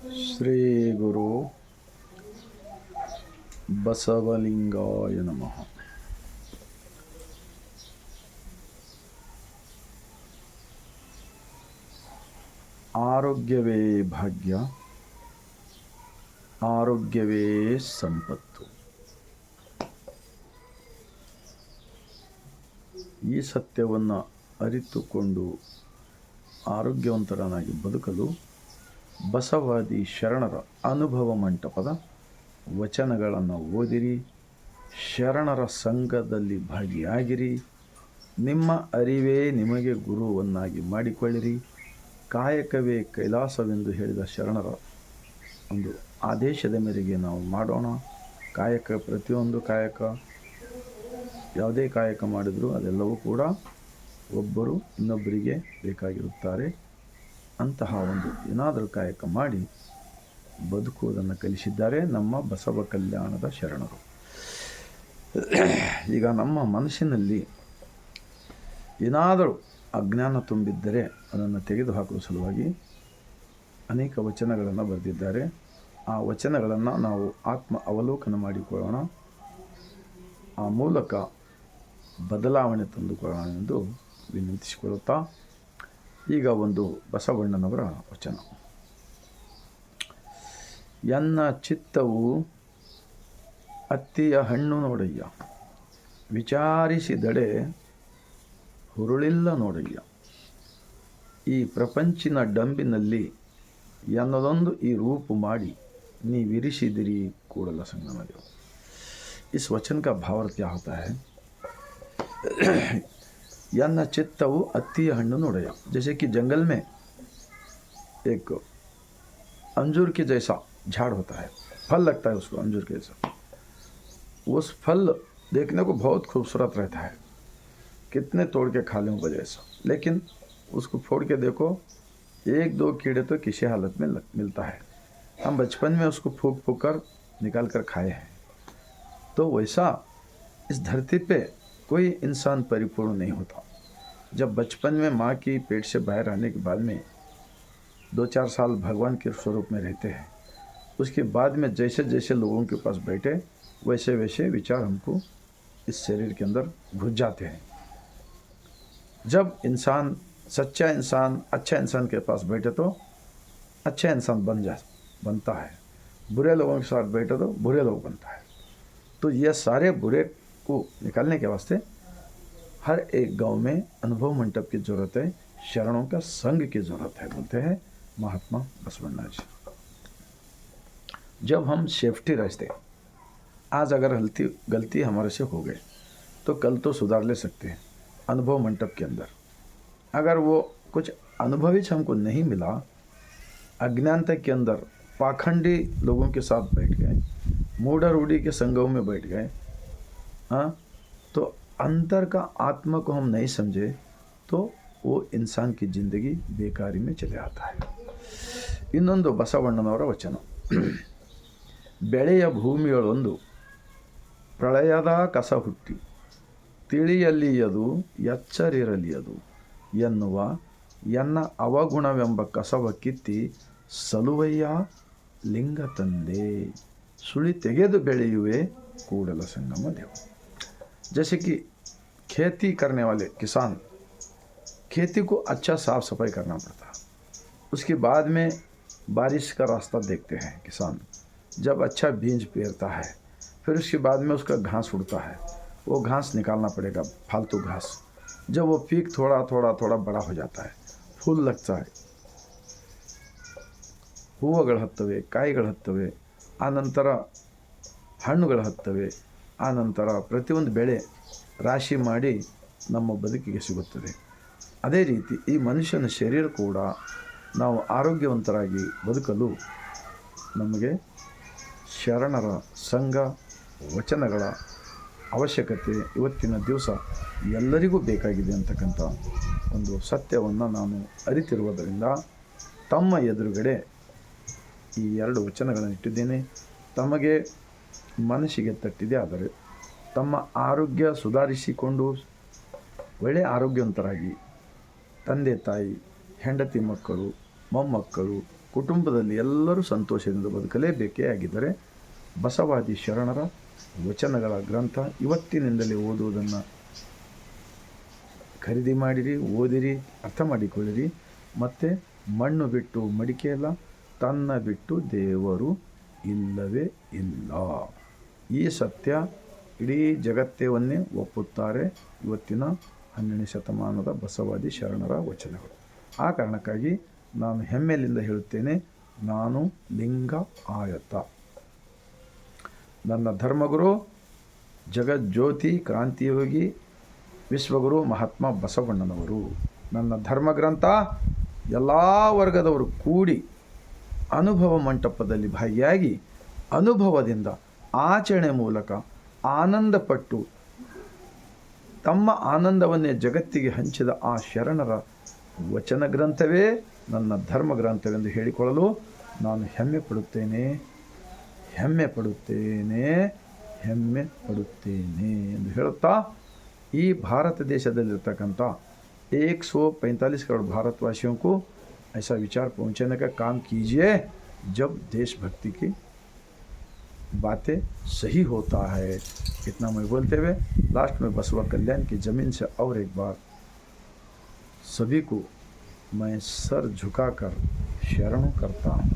ಶ್ರೀ ಗುರು ಬಸವಲಿಂಗಾಯ ನಮಃ. ಆರೋಗ್ಯವೇ ಭಾಗ್ಯ, ಆರೋಗ್ಯವೇ ಸಂಪತ್ತು. ಈ ಸತ್ಯವನ್ನು ಅರಿತುಕೊಂಡು ಆರೋಗ್ಯವಂತರನಾಗಿ ಬದುಕಲು ಬಸವಾದಿ ಶರಣರ ಅನುಭವ ಮಂಟಪದ ವಚನಗಳನ್ನು ಓದಿರಿ, ಶರಣರ ಸಂಘದಲ್ಲಿ ಭಾಗಿಯಾಗಿರಿ, ನಿಮ್ಮ ಅರಿವೇ ನಿಮಗೆ ಗುರುವನ್ನಾಗಿ ಮಾಡಿಕೊಳ್ಳಿರಿ. ಕಾಯಕವೇ ಕೈಲಾಸವೆಂದು ಹೇಳಿದ ಶರಣರ ಒಂದು ಆದೇಶದ ಮೇರೆಗೆ ನಾವು ಮಾಡೋಣ. ಕಾಯಕ, ಪ್ರತಿಯೊಂದು ಕಾಯಕ, ಯಾವುದೇ ಕಾಯಕ ಮಾಡಿದರೂ ಅದೆಲ್ಲವೂ ಕೂಡ ಒಬ್ಬರು ಇನ್ನೊಬ್ಬರಿಗೆ ಬೇಕಾಗಿರುತ್ತಾರೆ. ಅಂತಹ ಒಂದು ಏನಾದರೂ ಕಾಯಕ ಮಾಡಿ ಬದುಕುವುದನ್ನು ಕಲಿಸಿದ್ದಾರೆ ನಮ್ಮ ಬಸವ ಕಲ್ಯಾಣದ ಶರಣರು. ಈಗ ನಮ್ಮ ಮನಸ್ಸಿನಲ್ಲಿ ಏನಾದರೂ ಅಜ್ಞಾನ ತುಂಬಿದ್ದರೆ ಅದನ್ನು ತೆಗೆದುಹಾಕುವ ಸಲುವಾಗಿ ಅನೇಕ ವಚನಗಳನ್ನು ಬರೆದಿದ್ದಾರೆ. ಆ ವಚನಗಳನ್ನು ನಾವು ಆತ್ಮ ಅವಲೋಕನ ಮಾಡಿಕೊಳ್ಳೋಣ, ಆ ಮೂಲಕ ಬದಲಾವಣೆ ತಂದುಕೊಳ್ಳೋಣ ಎಂದು ವಿನಂತಿಸಿಕೊಳ್ಳುತ್ತಾ, ಈಗ ಒಂದು ಬಸವಣ್ಣನವರ ವಚನ. ಎನ್ನ ಚಿತ್ತವು ಅತ್ತಿಯ ಹಣ್ಣು ನೋಡಯ್ಯ, ವಿಚಾರಿಸಿದಡೆ ಹುರುಳಿಲ್ಲ ನೋಡಯ್ಯ. ಈ ಪ್ರಪಂಚಿನ ಡಂಬಿನಲ್ಲಿ ಎನ್ನದೊಂದು ಈ ರೂಪು ಮಾಡಿ ನೀವಿರಿಸಿದಿರಿ ಕೂಡಲ संगम देव. इस वचन का भावार्थ क्या होता है? यन्न चित्तवु अत्तिय हण्णु नोडय. जैसे कि जंगल में एक अंजूर के जैसा झाड़ होता है, फल लगता है उसको अंजूर के जैसा. उस फल देखने को बहुत खूबसूरत रहता है, कितने तोड़ के खा लें वजह से, लेकिन उसको फोड़ के देखो, एक दो कीड़े तो किसी हालत में मिलता है. हम बचपन में उसको फूक फूक कर निकाल कर खाए हैं. तो वैसा इस धरती पे कोई इंसान परिपूर्ण नहीं होता. जब बचपन में माँ की पेट से बाहर आने के बाद में 2-4 साल भगवान के स्वरूप में रहते हैं. उसके बाद में जैसे जैसे लोगों के पास बैठे वैसे वैसे विचार हमको इस शरीर के अंदर घुस जाते हैं. जब इंसान, सच्चा इंसान, अच्छा इंसान के पास बैठे तो अच्छा इंसान बनता है, बुरे लोगों के साथ बैठे तो बुरे लोग बनता है. तो यह सारे बुरे को निकालने के वास्ते हर एक गांव में अनुभव मंडप की ज़रूरत है, शरणों का संघ की ज़रूरत है, बोलते हैं महात्मा बसवण्णा जी. जब हम सेफ्टी रहते, आज अगर गलती हमारे से हो गई तो कल तो सुधार ले सकते हैं. अनुभव मंडप के अंदर अगर वो कुछ अनुभवी हमको नहीं मिला, अज्ञानता के अंदर पाखंडी लोगों के साथ बैठ गए, मूढ़ रूढ़ी के संगों में बैठ गए, हाँ, तो अंतर का आत्मा को हम नहीं समझे तो वो इंसान की ज़िंदगी बेकारी में चले आता है. ಇನ್ನೊಂದು ಬಸವಣ್ಣನವರ ವಚನ. ಬೆಳೆಯ ಭೂಮಿಯೊಳೊಂದು ಪ್ರಳಯದ ಕಸ ಹುಟ್ಟಿ ತಿಳಿಯಲಿಯದು ಎಚ್ಚರಿರಲಿಯದು ಎನ್ನುವ ಎನ್ನ ಅವಗುಣವೆಂಬ ಕಸವ ಕಿತ್ತಿ ಸಲುವಯ್ಯ ಲಿಂಗ ತಂದೆ ಸುಳಿ ತೆಗೆದು ಬೆಳೆಯುವೆ ಕೂಡಲ संगम देव. जैसे कि खेती करने वाले किसान, खेती को अच्छा साफ सफाई करना पड़ता है. उसके बाद में बारिश का रास्ता देखते हैं किसान. जब अच्छा बीज पेरता है, फिर उसके बाद में उसका घास उड़ता है, वो घास निकालना पड़ेगा, फालतू घास. जब वो पीक थोड़ा थोड़ा थोड़ा बड़ा हो जाता है, फूल लगता है, ಹೂವುಗಳು ಹತ್ತವೆ, ಕಾಯಿಗಳು ಹತ್ತವೆ, ಆನಂತರ ಹಣ್ಣುಗಳು ಹತ್ತವೆ, ಆನಂತರ ಪ್ರತಿಯೊಂದು ಬೆಳೆ ರಾಶಿ ಮಾಡಿ ನಮ್ಮ ಬದುಕಿಗೆ ಸಿಗುತ್ತದೆ. ಅದೇ ರೀತಿ ಈ ಮನುಷ್ಯನ ಶರೀರ ಕೂಡ ನಾವು ಆರೋಗ್ಯವಂತರಾಗಿ ಬದುಕಲು ನಮಗೆ ಶರಣರ ಸಂಘ ವಚನಗಳ ಅವಶ್ಯಕತೆ ಇವತ್ತಿನ ದಿವಸ ಎಲ್ಲರಿಗೂ ಬೇಕಾಗಿದೆ ಅಂತಕ್ಕಂಥ ಒಂದು ಸತ್ಯವನ್ನು ನಾನು ಅರಿತಿರುವುದರಿಂದ ತಮ್ಮ ಎದುರುಗಡೆ ಈ 2 ವಚನಗಳನ್ನು ಇಟ್ಟಿದ್ದೇನೆ. ತಮಗೆ ಮನಸ್ಸಿಗೆ ತಟ್ಟಿದೆ ಆದರೆ ತಮ್ಮ ಆರೋಗ್ಯ ಸುಧಾರಿಸಿಕೊಂಡು ಒಳ್ಳೆಯ ಆರೋಗ್ಯವಂತರಾಗಿ ತಂದೆ ತಾಯಿ, ಹೆಂಡತಿ ಮಕ್ಕಳು, ಮೊಮ್ಮಕ್ಕಳು ಕುಟುಂಬದಲ್ಲಿ ಎಲ್ಲರೂ ಸಂತೋಷದಿಂದ ಬದುಕಲೇಬೇಕೇ ಆಗಿದ್ದರೆ ಬಸವಾದಿ ಶರಣರ ವಚನಗಳ ಗ್ರಂಥ ಇವತ್ತಿನಿಂದಲೇ ಓದುವುದನ್ನು ಖರೀದಿ ಮಾಡಿರಿ, ಓದಿರಿ, ಅರ್ಥ ಮಾಡಿಕೊಳ್ಳಿರಿ. ಮತ್ತು ಮಣ್ಣು ಬಿಟ್ಟು ಮಡಿಕೆ ಇಲ್ಲ, ತನ್ನ ಬಿಟ್ಟು ದೇವರು ಇಲ್ಲವೇ ಇಲ್ಲ. ಈ ಸತ್ಯ ಇಡೀ ಜಗತ್ತವನ್ನೇ ಒಪ್ಪುತ್ತಾರೆ ಇವತ್ತಿನ 12ನೇ ಶತಮಾನದ ಬಸವಾದಿ ಶರಣರ ವಚನಗಳು. ಆ ಕಾರಣಕ್ಕಾಗಿ ನಾನು ಹೆಮ್ಮೆಯಿಂದ ಹೇಳುತ್ತೇನೆ, ನಾನು ಲಿಂಗ ಆಯತ. ನನ್ನ ಧರ್ಮಗುರು ಜಗಜ್ಯೋತಿ ಕ್ರಾಂತಿಯೋಗಿ ವಿಶ್ವಗುರು ಮಹಾತ್ಮ ಬಸವಣ್ಣನವರು. ನನ್ನ ಧರ್ಮಗ್ರಂಥ ಎಲ್ಲ ವರ್ಗದವರು ಕೂಡಿ ಅನುಭವ ಮಂಟಪದಲ್ಲಿ ಭಾಗಿಯಾಗಿ ಅನುಭವದಿಂದ ಆಚರಣೆ ಮೂಲಕ ಆನಂದಪಟ್ಟು ತಮ್ಮ ಆನಂದವನ್ನೇ ಜಗತ್ತಿಗೆ ಹಂಚಿದ ಆ ಶರಣರ ವಚನ ಗ್ರಂಥವೇ ನನ್ನ ಧರ್ಮ ಗ್ರಂಥವೆಂದು ಹೇಳಿಕೊಳ್ಳಲು ನಾನು ಹೆಮ್ಮೆ ಪಡುತ್ತೇನೆ ಎಂದು ಹೇಳುತ್ತಾ, ಈ ಭಾರತ ದೇशದಲ್ಲಿರ್ತಕ್ಕಂಥ 145 करोड़ भारतवासियों को ऐसा विचार पहुंचाने का काम कीजिए जब देशभक्ति की बातें सही होता है. इतना मैं बोलते हुए लास्ट में बसवा कल्याण की ज़मीन से और एक बार सभी को मैं सर झुकाकर शरण करता हूँ.